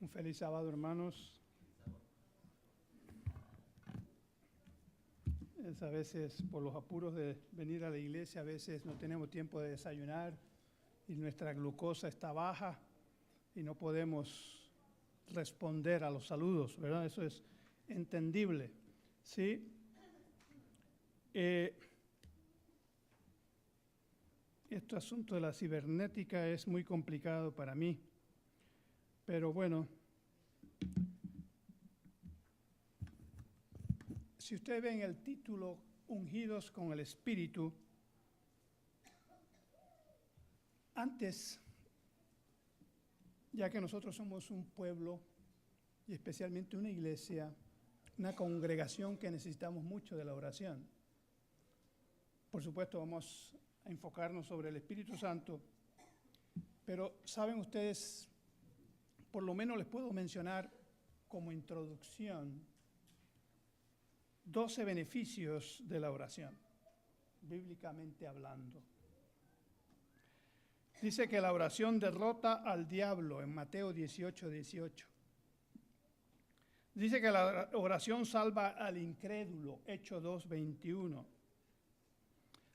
Un feliz sábado, hermanos. A veces, por los apuros de venir a la iglesia, a veces no tenemos tiempo de desayunar y nuestra glucosa está baja y no podemos responder a los saludos, ¿verdad? Eso es entendible, ¿sí? Este asunto de la cibernética es muy complicado para mí, pero bueno, si ustedes ven el título, Ungidos con el Espíritu, antes, ya que nosotros somos un pueblo y especialmente una iglesia, una congregación que necesitamos mucho de la oración. Por supuesto, vamos a enfocarnos sobre el Espíritu Santo, pero saben ustedes, por lo menos les puedo mencionar como introducción 12 beneficios de la oración, bíblicamente hablando. Dice que la oración derrota al diablo en Mateo 18:18. Dice que la oración salva al incrédulo, Hechos 2:21.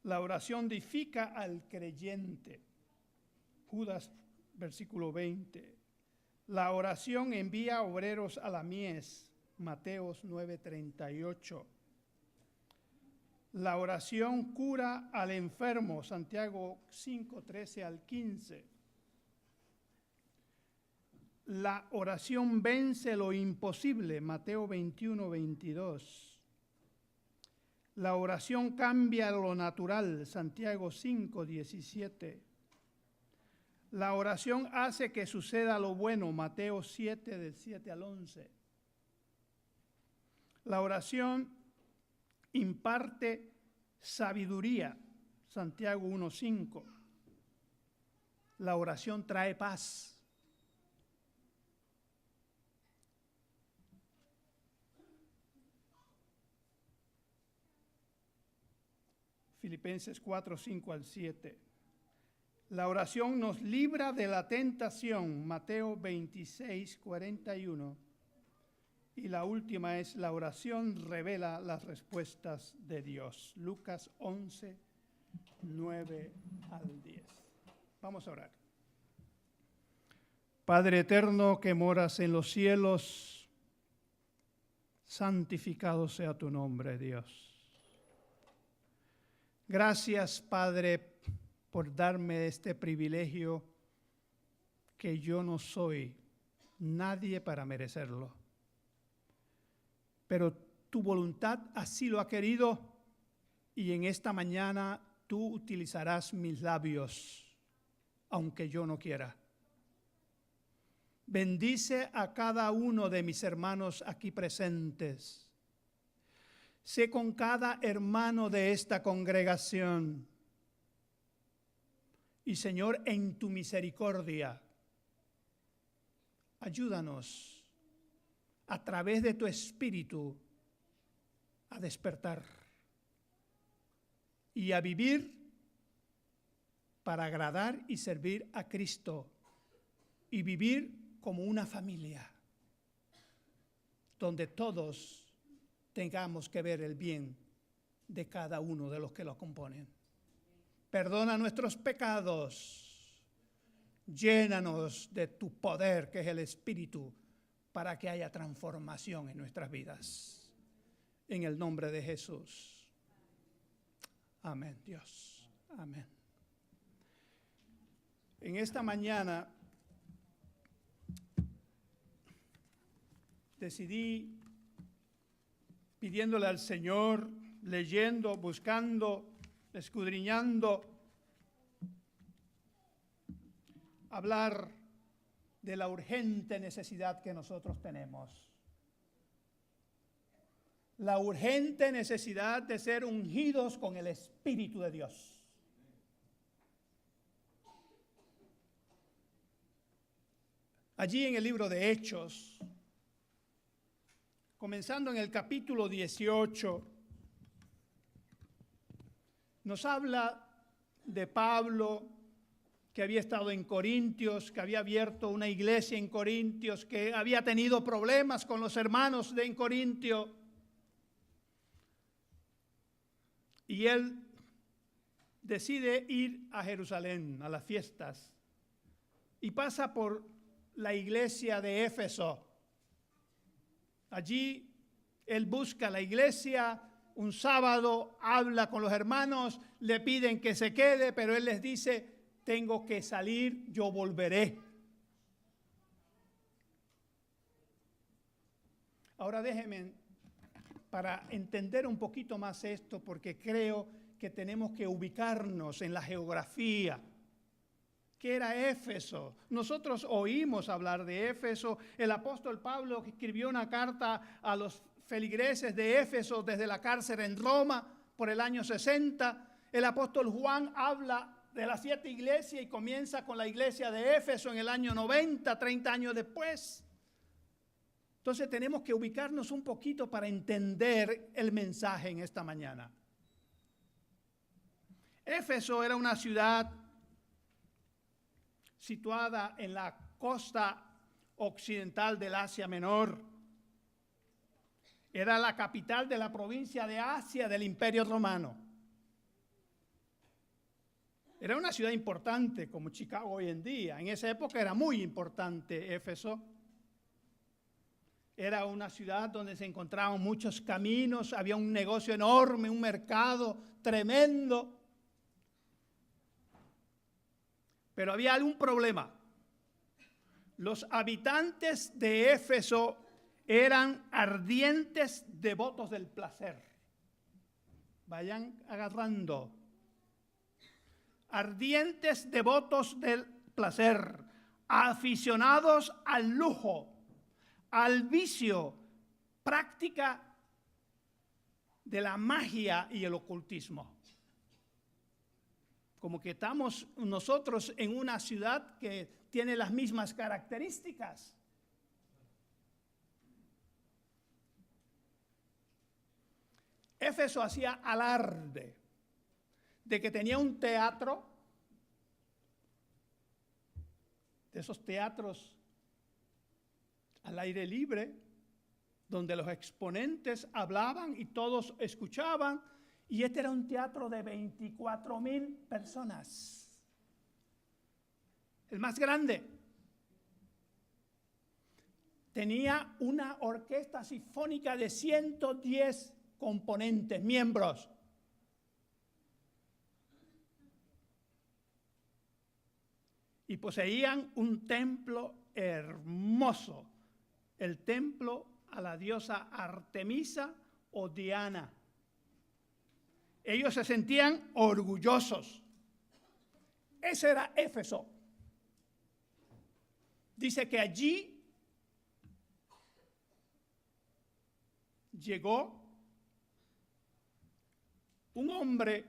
La oración edifica al creyente, Judas versículo 20. La oración envía obreros a la mies, Mateos 9:38. La oración cura al enfermo, Santiago 5:13 al 15. La oración vence lo imposible, Mateo 21:22. La oración cambia lo natural, Santiago 5:17. La oración hace que suceda lo bueno, Mateo 7, del 7 al 11. La oración imparte sabiduría, Santiago 1:5. La oración trae paz. Filipenses 4:5 al 7. La oración nos libra de la tentación, Mateo 26:41. Y la última es, la oración revela las respuestas de Dios, Lucas 11:9 al 10. Vamos a orar. Padre eterno que moras en los cielos, santificado sea tu nombre, Dios. Gracias, Padre, por darme este privilegio que yo no soy nadie para merecerlo. Pero tu voluntad así lo ha querido y en esta mañana tú utilizarás mis labios, aunque yo no quiera. Bendice a cada uno de mis hermanos aquí presentes. Sé con cada hermano de esta congregación. Y Señor, en tu misericordia, ayúdanos a través de tu Espíritu a despertar y a vivir para agradar y servir a Cristo y vivir como una familia donde todos tengamos que ver el bien de cada uno de los que lo componen. Perdona nuestros pecados, llénanos de tu poder que es el Espíritu para que haya transformación en nuestras vidas. En el nombre de Jesús. Amén, Dios. Amén. En esta mañana decidí, pidiéndole al Señor, leyendo, buscando, escudriñando, hablar de la urgente necesidad que nosotros tenemos. La urgente necesidad de ser ungidos con el Espíritu de Dios. Allí en el libro de Hechos, comenzando en el capítulo 18, nos habla de Pablo que había estado en Corintios, que había abierto una iglesia en Corintios, que había tenido problemas con los hermanos en Corintio. Y él decide ir a Jerusalén, a las fiestas, y pasa por la iglesia de Éfeso. Allí él busca la iglesia, un sábado habla con los hermanos, le piden que se quede, pero él les dice: tengo que salir, yo volveré. Ahora déjenme, para entender un poquito más esto, porque creo que tenemos que ubicarnos en la geografía. ¿Qué era Éfeso? Nosotros oímos hablar de Éfeso. El apóstol Pablo escribió una carta a los feligreses de Éfeso desde la cárcel en Roma por el año 60. El apóstol Juan habla de las 7 iglesias y comienza con la iglesia de Éfeso en el año 90, 30 años después. Entonces tenemos que ubicarnos un poquito para entender el mensaje en esta mañana. Éfeso era una ciudad situada en la costa occidental del Asia Menor. Era la capital de la provincia de Asia del Imperio Romano. Era una ciudad importante como Chicago hoy en día. En esa época era muy importante Éfeso. Era una ciudad donde se encontraban muchos caminos, había un negocio enorme, un mercado tremendo. Pero había algún problema. Los habitantes de Éfeso eran ardientes devotos del placer. Vayan agarrando. Ardientes devotos del placer, aficionados al lujo, al vicio, práctica de la magia y el ocultismo. Como que estamos nosotros en una ciudad que tiene las mismas características. Éfeso hacía alarde de que tenía un teatro, de esos teatros al aire libre, donde los exponentes hablaban y todos escuchaban. Y este era un teatro de 24,000 personas. El más grande. Tenía una orquesta sinfónica de 110 componentes, miembros. Y poseían un templo hermoso. El templo a la diosa Artemisa o Diana. Ellos se sentían orgullosos. Ese era Éfeso. Dice que allí llegó un hombre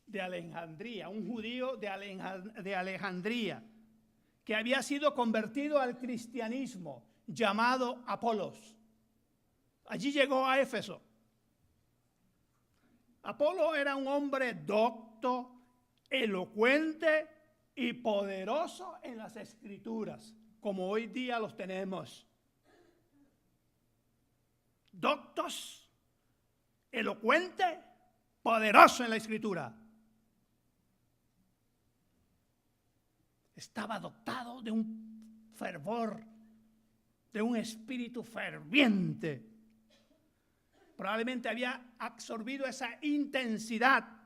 de Alejandría, un judío de Alejandría, que había sido convertido al cristianismo, llamado Apolos. Allí llegó a Éfeso. Apolo era un hombre docto, elocuente y poderoso en las escrituras, como hoy día los tenemos. Doctos, elocuente, poderoso en la escritura. Estaba dotado de un fervor, de un espíritu ferviente. Probablemente había absorbido esa intensidad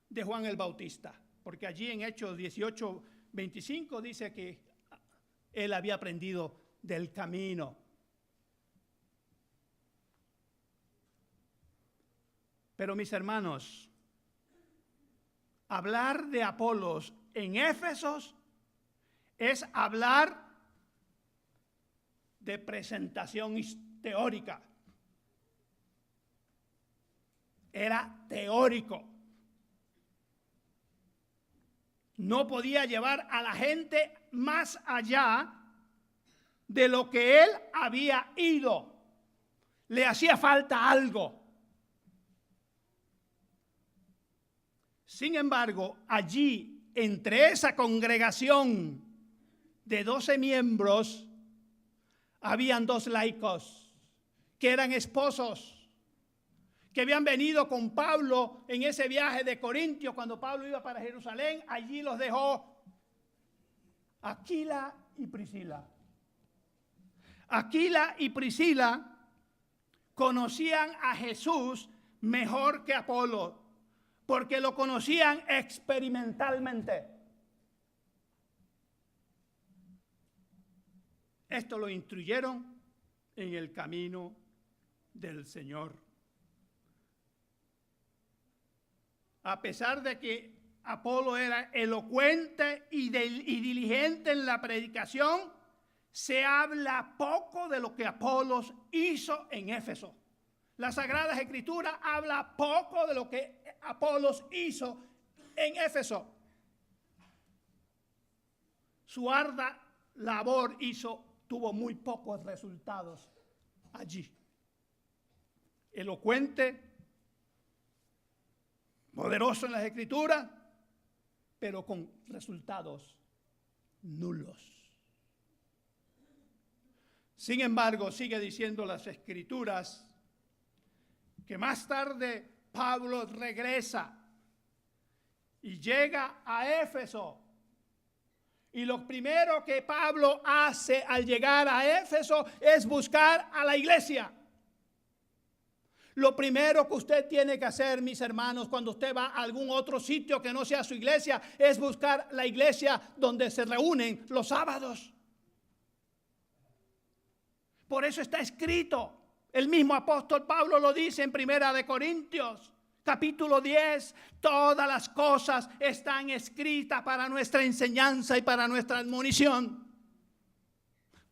de Juan el Bautista, porque allí en Hechos 18:25 dice que él había aprendido del camino. Pero mis hermanos, hablar de Apolos en Éfeso es hablar de presentación teórica. Era teórico. No podía llevar a la gente más allá de lo que él había ido. Le hacía falta algo. Sin embargo, allí, entre esa congregación de 12 miembros, habían 2 laicos que eran esposos, que habían venido con Pablo en ese viaje de Corintios. Cuando Pablo iba para Jerusalén, allí los dejó Aquila y Priscila. Aquila y Priscila conocían a Jesús mejor que Apolo, porque lo conocían experimentalmente. Esto lo instruyeron en el camino del Señor. A pesar de que Apolo era elocuente y diligente en la predicación, se habla poco de lo que Apolos hizo en Éfeso. Las Sagradas Escrituras habla poco de lo que Apolos hizo en Éfeso. Su ardua labor tuvo muy pocos resultados allí. Elocuente, poderoso en las Escrituras, pero con resultados nulos. Sin embargo, sigue diciendo las Escrituras que más tarde Pablo regresa y llega a Éfeso. Y lo primero que Pablo hace al llegar a Éfeso es buscar a la iglesia. Lo primero que usted tiene que hacer, mis hermanos, cuando usted va a algún otro sitio que no sea su iglesia, es buscar la iglesia donde se reúnen los sábados. Por eso está escrito. El mismo apóstol Pablo lo dice en 1 Corintios, capítulo 10. Todas las cosas están escritas para nuestra enseñanza y para nuestra admonición.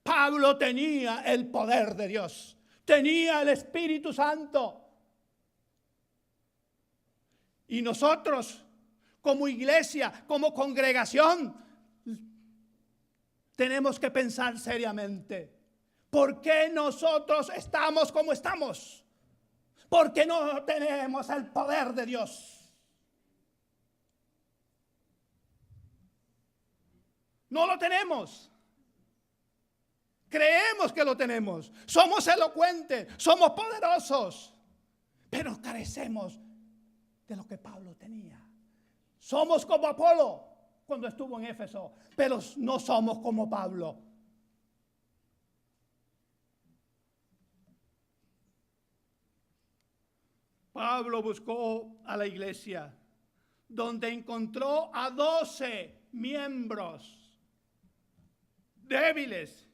Pablo tenía el poder de Dios. Tenía el Espíritu Santo. Y nosotros, como iglesia, como congregación, tenemos que pensar seriamente. ¿Por qué nosotros estamos como estamos? Porque no tenemos el poder de Dios. No lo tenemos. Creemos que lo tenemos. Somos elocuentes, somos poderosos, pero carecemos de lo que Pablo tenía. Somos como Apolo cuando estuvo en Éfeso, pero no somos como Pablo. Pablo buscó a la iglesia, donde encontró a 12 miembros débiles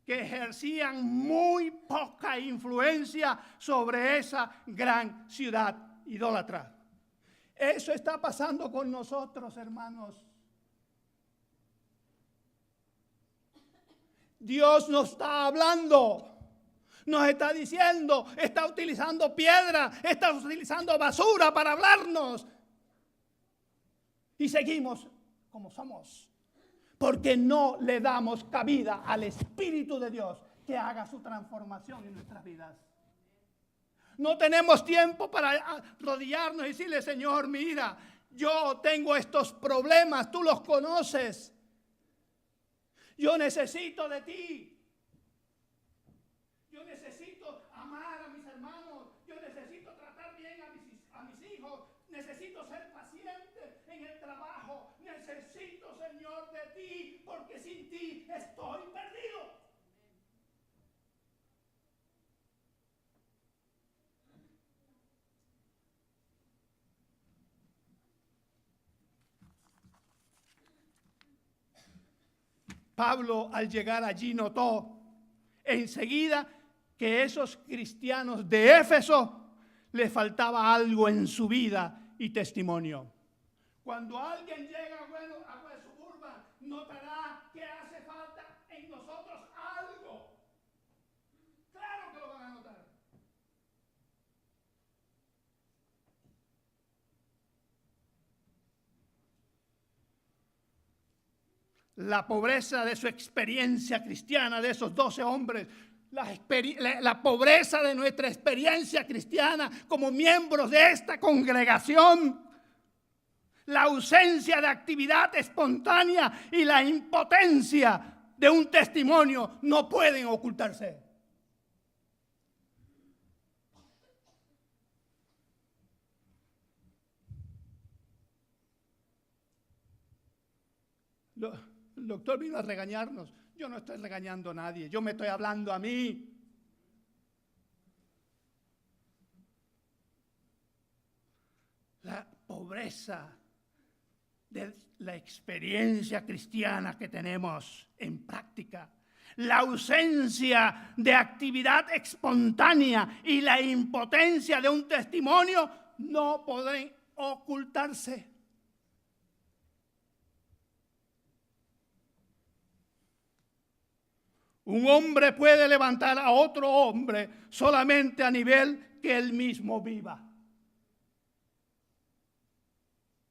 que ejercían muy poca influencia sobre esa gran ciudad idólatra. Eso está pasando con nosotros, hermanos. Dios nos está hablando. Nos está diciendo, está utilizando piedra, está utilizando basura para hablarnos. Y seguimos como somos. Porque no le damos cabida al Espíritu de Dios que haga su transformación en nuestras vidas. No tenemos tiempo para arrodillarnos y decirle, Señor, mira, yo tengo estos problemas, tú los conoces. Yo necesito de ti. Yo necesito amar a mis hermanos. Yo necesito tratar bien a mis hijos. Necesito ser paciente en el trabajo. Necesito, Señor, de ti, porque sin ti estoy perdido. Pablo, al llegar allí, notó enseguida que esos cristianos de Éfeso les faltaba algo en su vida y testimonio. Cuando alguien llega a West Suburban, notará que hace falta en nosotros algo. Claro que lo van a notar. La pobreza de su experiencia cristiana, de esos 12 hombres, la pobreza de nuestra experiencia cristiana como miembros de esta congregación, la ausencia de actividad espontánea y la impotencia de un testimonio no pueden ocultarse. El doctor vino a regañarnos. Yo no estoy regañando a nadie, yo me estoy hablando a mí. La pobreza de la experiencia cristiana que tenemos en práctica, la ausencia de actividad espontánea y la impotencia de un testimonio no pueden ocultarse. Un hombre puede levantar a otro hombre solamente a nivel que él mismo viva.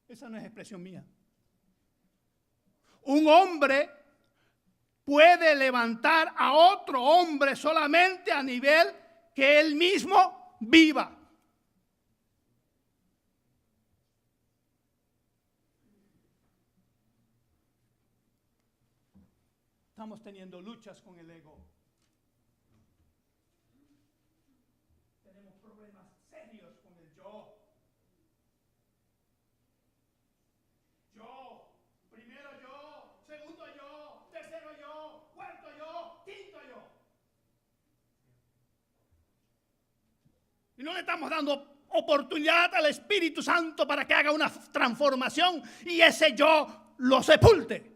Esa no es expresión mía. Un hombre puede levantar a otro hombre solamente a nivel que él mismo viva. Estamos teniendo luchas con el ego. Tenemos problemas serios con el yo. Yo, primero yo, segundo yo, tercero yo, cuarto yo, quinto yo. Y no le estamos dando oportunidad al Espíritu Santo para que haga una transformación y ese yo lo sepulte.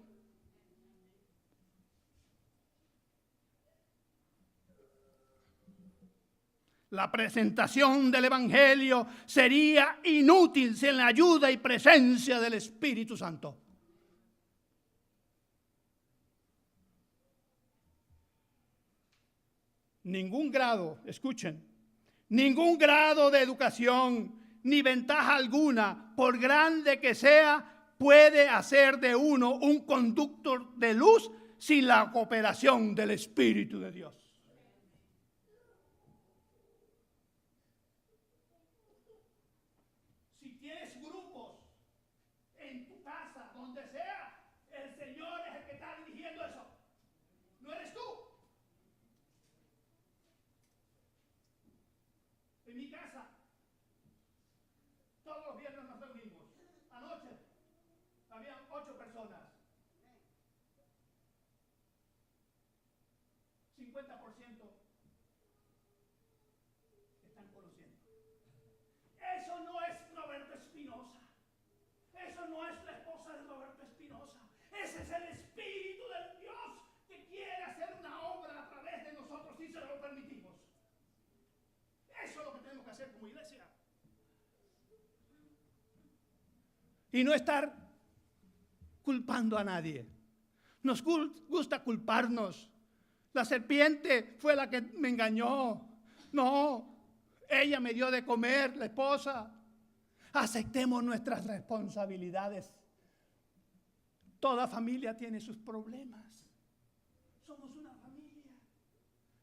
La presentación del Evangelio sería inútil sin la ayuda y presencia del Espíritu Santo. Ningún grado, escuchen, ningún grado de educación ni ventaja alguna, por grande que sea, puede hacer de uno un conductor de luz sin la cooperación del Espíritu de Dios. En mi casa, todos los viernes nos reunimos. Anoche había 8 personas. 50% están conociendo. Eso no es Roberto Espinosa. Eso no es la esposa de Roberto Espinosa. Ese es el Espíritu del Dios que quiere hacer una obra a través de nosotros si se lo permitimos. Eso es lo que tenemos que hacer como iglesia. Y no estar culpando a nadie. Nos gusta culparnos. La serpiente fue la que me engañó. No, ella me dio de comer, la esposa. Aceptemos nuestras responsabilidades. Toda familia tiene sus problemas. Somos una familia.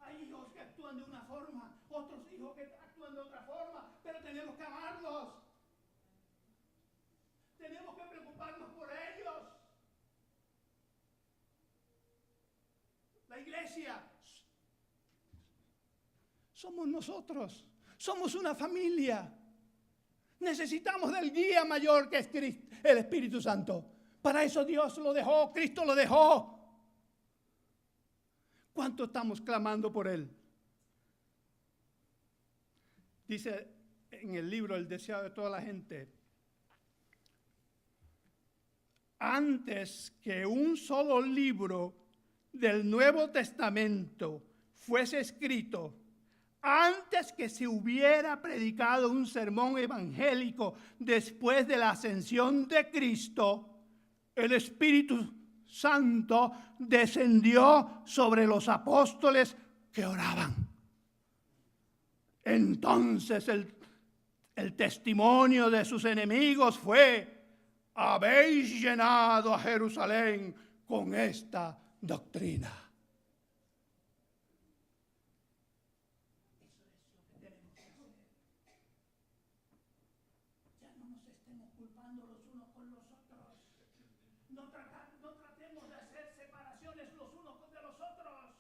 Hay hijos que actúan de una forma, otros hijos que actúan de otra forma, pero tenemos que amarlos. Tenemos que preocuparnos por ellos. La iglesia somos nosotros. Somos una familia. Necesitamos del guía mayor que es Cristo, el Espíritu Santo. Para eso Dios lo dejó, Cristo lo dejó. ¿Cuánto estamos clamando por Él? Dice en el libro El deseo de toda la gente, antes que un solo libro del Nuevo Testamento fuese escrito, antes que se hubiera predicado un sermón evangélico después de la ascensión de Cristo, el Espíritu Santo descendió sobre los apóstoles que oraban. Entonces el testimonio de sus enemigos fue: habéis llenado a Jerusalén con esta doctrina. Eso es lo que tenemos que hacer. Ya no nos estemos estemos culpando los unos con los otros. No tratemos de hacer separaciones los unos de los otros.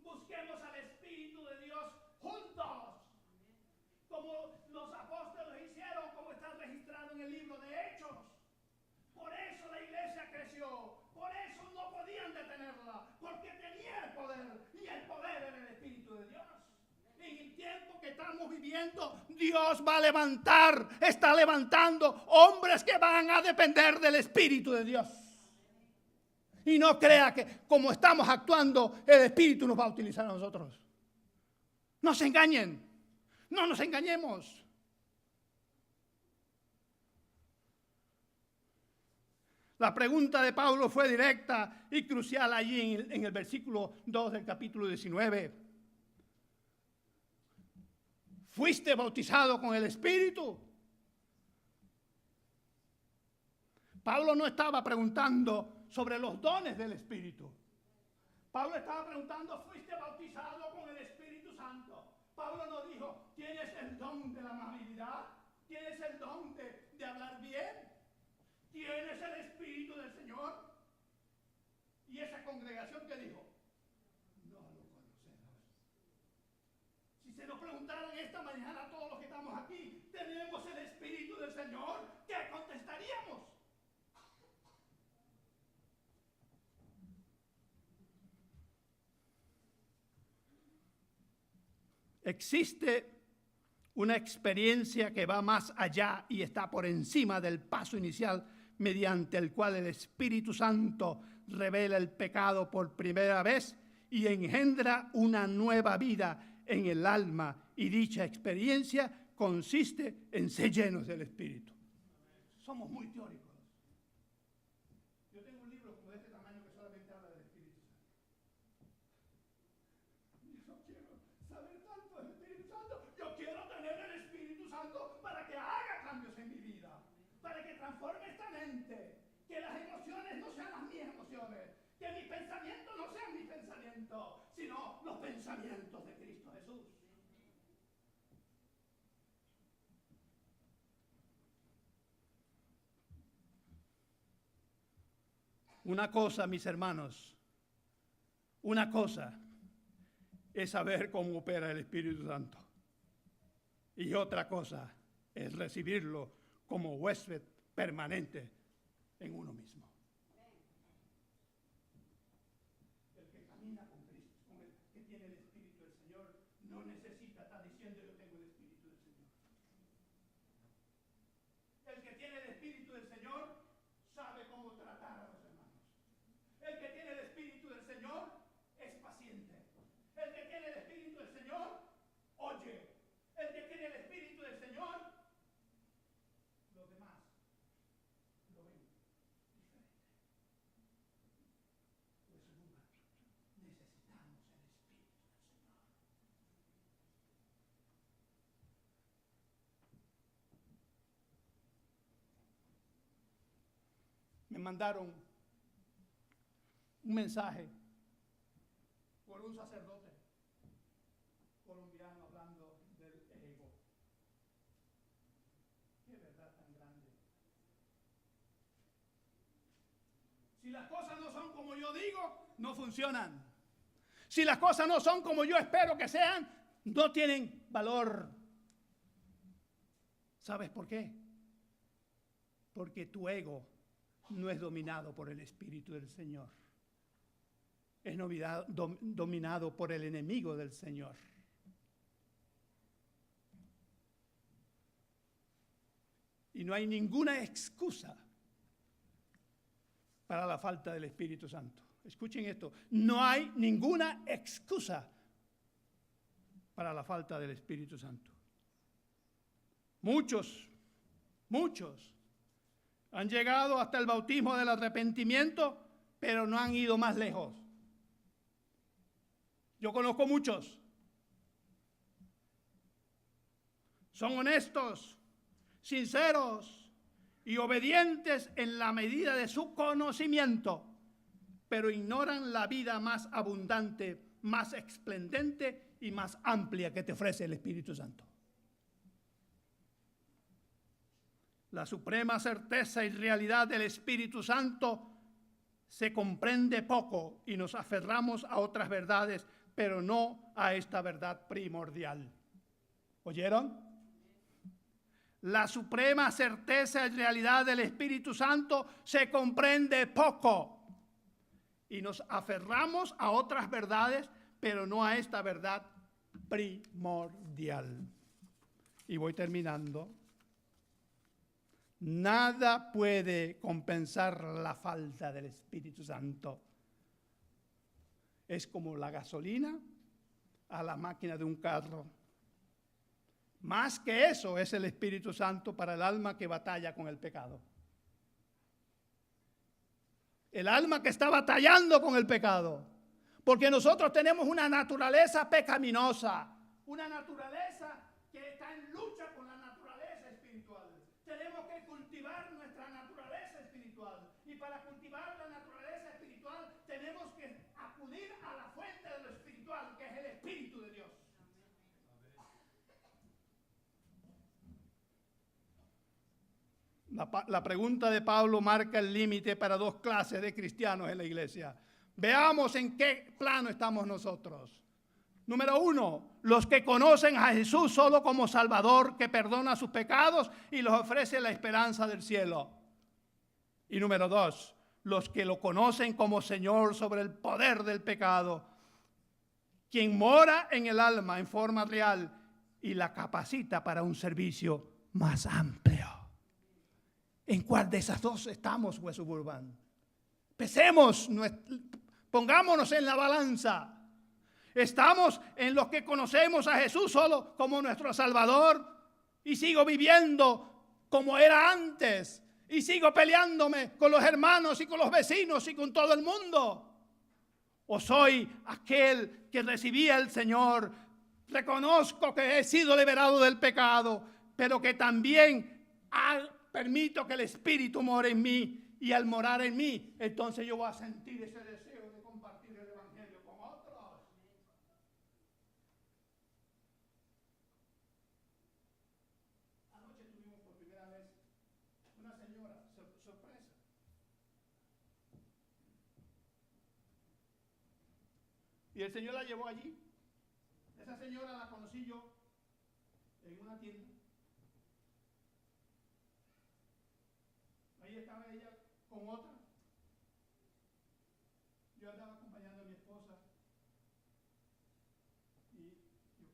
Busquemos al Espíritu de Dios juntos, como los apóstoles hicieron, como está registrado en el libro de Hechos. Por eso la iglesia creció, por eso no podían detenerla, porque tenía el poder, y el poder era el Espíritu de Dios. En el tiempo que estamos viviendo, Dios va a levantar, está levantando hombres que van a depender del Espíritu de Dios. Y no crea que como estamos actuando, el Espíritu nos va a utilizar a nosotros. No se engañen, no nos engañemos. La pregunta de Pablo fue directa y crucial allí en el versículo 2 del capítulo 19. ¿Fuiste bautizado con el Espíritu? Pablo no estaba preguntando sobre los dones del Espíritu. Pablo estaba preguntando, ¿fuiste bautizado con el Espíritu Santo? Pablo no dijo, ¿tienes el don de la amabilidad? ¿Tienes el don de hablar bien? ¿Tienes el Espíritu del Señor? Y esa congregación que dijo, no lo conocemos. Si se nos preguntaran esta mañana a todos los que estamos aquí, ¿tenemos el Espíritu del Señor? ¿Qué contestaríamos? Existe una experiencia que va más allá y está por encima del paso inicial mediante el cual el Espíritu Santo revela el pecado por primera vez y engendra una nueva vida en el alma, y dicha experiencia consiste en ser llenos del Espíritu. Somos muy teóricos. Yo tengo un libro como de este tamaño que solamente habla del Espíritu Santo. Yo no quiero saber tanto del Espíritu Santo. Yo quiero tener el Espíritu Santo para que haga cambios en mi vida, para que transforme esta mente, que las emociones no sean las mías emociones, que mis pensamientos no sean mis pensamientos, sino los pensamientos de Cristo Jesús. Una cosa, mis hermanos, una cosa es saber cómo opera el Espíritu Santo. Y otra cosa es recibirlo como huésped permanente en uno mismo. El que camina con Cristo, con el que tiene el Espíritu del Señor, no necesita estar diciendo yo tengo el Espíritu del Señor. El que tiene el Espíritu del Señor sabe cómo tratar a los hermanos. El que tiene el Espíritu del Señor es paciente. El que tiene el Espíritu del Señor oye. El que tiene el Espíritu del Señor, los demás lo ven diferente. Pues necesitamos el Espíritu del Señor. Me mandaron un mensaje por un sacerdote colombiano hablando del ego. Qué verdad tan grande. Si las cosas no son como yo digo, no funcionan. Si las cosas no son como yo espero que sean, no tienen valor. ¿Sabes por qué? Porque tu ego no es dominado por el Espíritu del Señor. Es dominado por el enemigo del Señor. Y no hay ninguna excusa para la falta del Espíritu Santo. Escuchen esto, no hay ninguna excusa para la falta del Espíritu Santo. Muchos han llegado hasta el bautismo del arrepentimiento, pero no han ido más lejos. Yo conozco muchos. Son honestos, sinceros y obedientes en la medida de su conocimiento, pero ignoran la vida más abundante, más esplendente y más amplia que te ofrece el Espíritu Santo. La suprema certeza y realidad del Espíritu Santo se comprende poco y nos aferramos a otras verdades, pero no a esta verdad primordial. ¿Oyeron? La suprema certeza y realidad del Espíritu Santo se comprende poco y nos aferramos a otras verdades, pero no a esta verdad primordial. Y voy terminando. Nada puede compensar la falta del Espíritu Santo. Es como la gasolina a la máquina de un carro. Más que eso es el Espíritu Santo para el alma que batalla con el pecado. El alma que está batallando con el pecado. Porque nosotros tenemos una naturaleza pecaminosa, una naturaleza que está en lucha con la naturaleza espiritual. Tenemos que cultivar nuestra naturaleza espiritual. Y para cultivar la naturaleza espiritual tenemos que acudir a la fuente de lo espiritual, que es el Espíritu de Dios. La pregunta de Pablo marca el límite para dos clases de cristianos en la iglesia. Veamos en qué plano estamos nosotros. Número 1, los que conocen a Jesús solo como Salvador, que perdona sus pecados y los ofrece la esperanza del cielo. Y número 2, los que lo conocen como Señor sobre el poder del pecado, quien mora en el alma en forma real y la capacita para un servicio más amplio. ¿En cuál de esas dos estamos, West Suburban? Pesemos, pongámonos en la balanza. ¿Estamos en los que conocemos a Jesús solo como nuestro Salvador y sigo viviendo como era antes y sigo peleándome con los hermanos y con los vecinos y con todo el mundo? ¿O soy aquel que recibía al Señor, reconozco que he sido liberado del pecado, pero que también permito que el Espíritu more en mí, y al morar en mí, entonces yo voy a sentir ese deseo de compartir el Evangelio con otros? Anoche tuvimos por primera vez una señora, sorpresa. Y el Señor la llevó allí. Esa señora la conocí yo en una tienda. Ahí estaba ella con otra. Yo andaba acompañando a mi esposa. Y yo pues,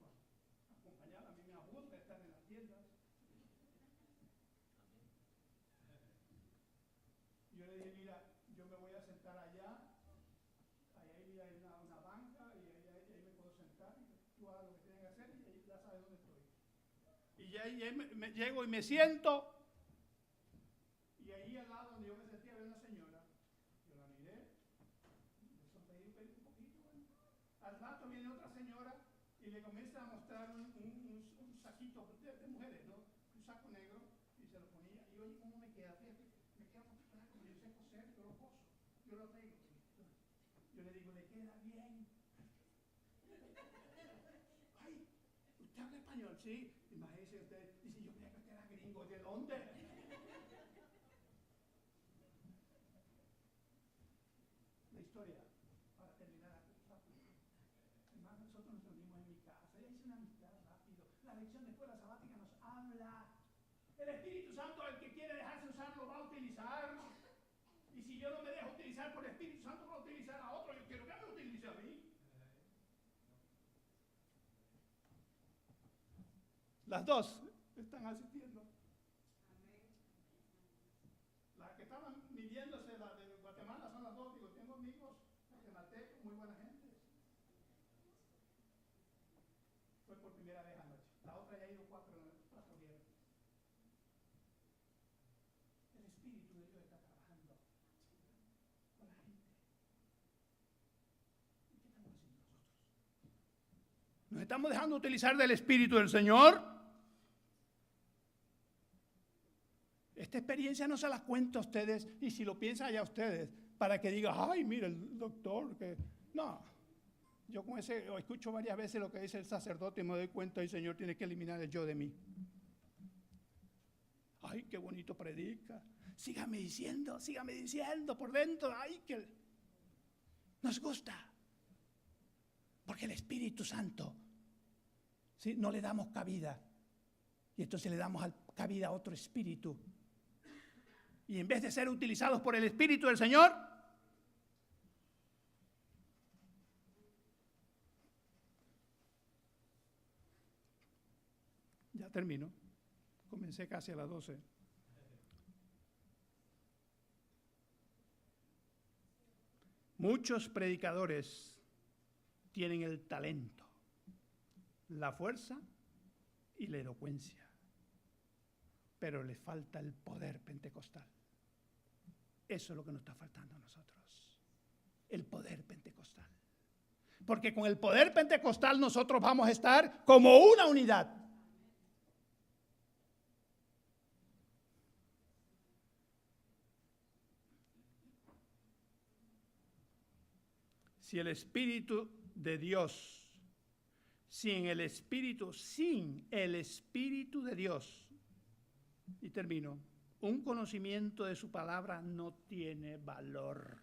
acompañaba, a mí me aburre estar en las tiendas. Yo le dije, mira, yo me voy a sentar allá. Ahí mira, hay una banca y ahí me puedo sentar. Tú hagas lo que tienes que hacer y ahí ya sabes dónde estoy. Y ya ahí me llego y me siento. Y ahí al lado donde yo me sentía había una señora. Yo la miré, me sonreí un poquito. Bueno. Al rato viene otra señora y le comienza a mostrar un saquito de mujeres, ¿no? Un saco negro, y se lo ponía. Y oye, ¿cómo me queda? Fíjate, me queda un poquito, como yo sé coser, yo lo coso, yo lo arreglo. Yo le digo, ¿le queda bien? Ay, ¿usted habla español? Sí. Imagínese usted, dice, yo creía que usted era gringo. ¿De dónde? Historia, para terminar aquí rápido. Además, nosotros nos reunimos en mi casa, ella hizo una amistad rápido. La lección de escuela sabática nos habla. El Espíritu Santo, el que quiere dejarse usar, lo va a utilizar. Y si yo no me dejo utilizar por el Espíritu Santo, va a utilizar a otro. Yo quiero que me utilice a mí. Las dos están asistiendo. Las que estaban midiéndose, la de Guatemala, son las dos. Digo, tengo amigos guatemaltecos, muy buena gente. Fue por primera vez anoche. La otra ya ha ido cuatro viernes. El Espíritu de Dios está trabajando con la gente. ¿Y qué estamos haciendo nosotros? ¿Nos estamos dejando utilizar del Espíritu del Señor? Esta experiencia no se la cuento a ustedes, y si lo piensan allá ustedes, para que digan, ay, mira el doctor, que no. Yo con ese escucho varias veces lo que dice el sacerdote y me doy cuenta, el Señor tiene que eliminar el yo de mí. Ay, qué bueno. bonito predica. Sígame diciendo por dentro. Ay, que nos gusta. Porque el Espíritu Santo, ¿sí?, no le damos cabida. Y entonces le damos cabida a otro espíritu. Y en vez de ser utilizados por el Espíritu del Señor, ya termino. Comencé casi a las 12. Muchos predicadores tienen el talento, la fuerza y la elocuencia, pero les falta el poder pentecostal. Eso es lo que nos está faltando a nosotros, el poder pentecostal. Porque con el poder pentecostal nosotros vamos a estar como una unidad. Si el Espíritu de Dios, sin el Espíritu de Dios, y termino, un conocimiento de su palabra no tiene valor.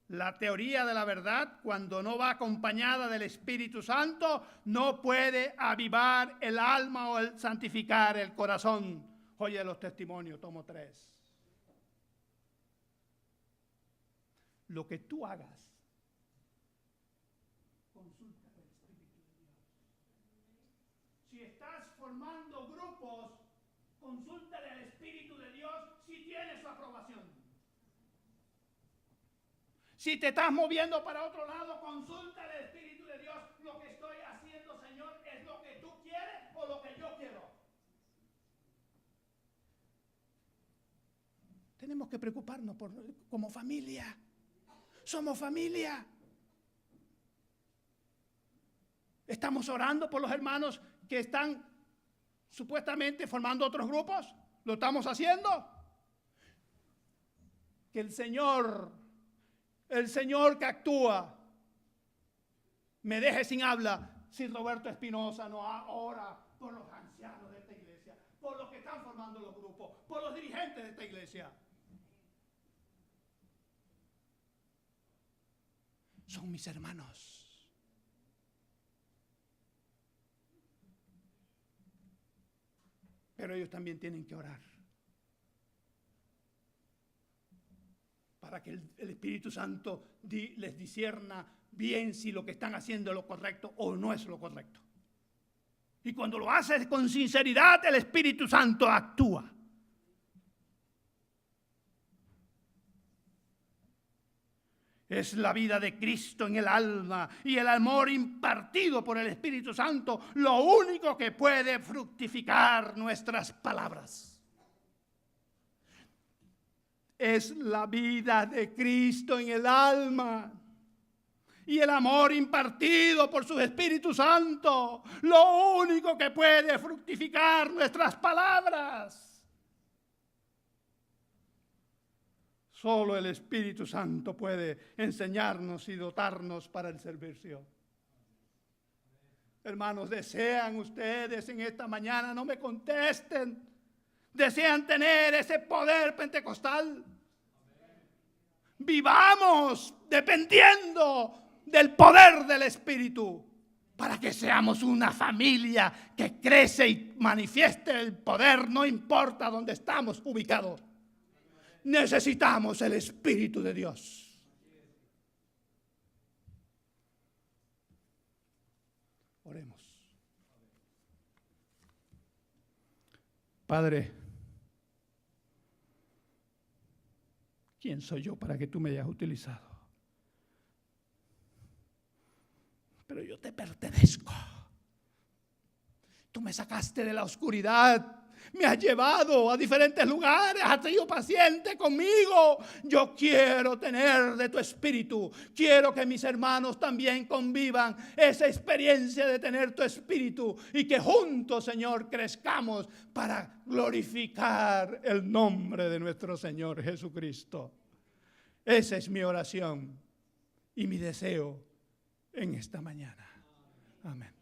La teoría de la verdad, cuando no va acompañada del Espíritu Santo, no puede avivar el alma o santificar el corazón. Oye los testimonios, tomo 3. Lo que tú hagas, consulta con el Espíritu de Dios. Si estás formando grupos, consúltale al Espíritu de Dios si tiene su aprobación. Si te estás moviendo para otro lado, consúltale al Espíritu de Dios. Lo que estoy haciendo, Señor, ¿es lo que tú quieres o lo que yo quiero? Tenemos que preocuparnos como familia. Somos familia. Estamos orando por los hermanos que están supuestamente formando otros grupos. ¿Lo estamos haciendo? Que el Señor que actúa, me deje sin habla si Roberto Espinosa no ora por los ancianos de esta iglesia, por los que están formando los grupos, por los dirigentes de esta iglesia. Son mis hermanos. Pero ellos también tienen que orar para que el Espíritu Santo les discierna bien si lo que están haciendo es lo correcto o no es lo correcto. Y cuando lo haces con sinceridad, el Espíritu Santo actúa. Es la vida de Cristo en el alma y el amor impartido por el Espíritu Santo lo único que puede fructificar nuestras palabras. Es la vida de Cristo en el alma y el amor impartido por su Espíritu Santo lo único que puede fructificar nuestras palabras. Solo el Espíritu Santo puede enseñarnos y dotarnos para el servicio. Hermanos, ¿desean ustedes en esta mañana? No me contesten. ¿Desean tener ese poder pentecostal? Vivamos dependiendo del poder del Espíritu para que seamos una familia que crece y manifieste el poder, no importa dónde estamos ubicados. Necesitamos el Espíritu de Dios. Oremos. Padre, ¿quién soy yo para que tú me hayas utilizado? Pero yo te pertenezco. Tú me sacaste de la oscuridad. Me has llevado a diferentes lugares, has sido paciente conmigo. Yo quiero tener de tu espíritu. Quiero que mis hermanos también convivan esa experiencia de tener tu espíritu y que juntos, Señor, crezcamos para glorificar el nombre de nuestro Señor Jesucristo. Esa es mi oración y mi deseo en esta mañana. Amén.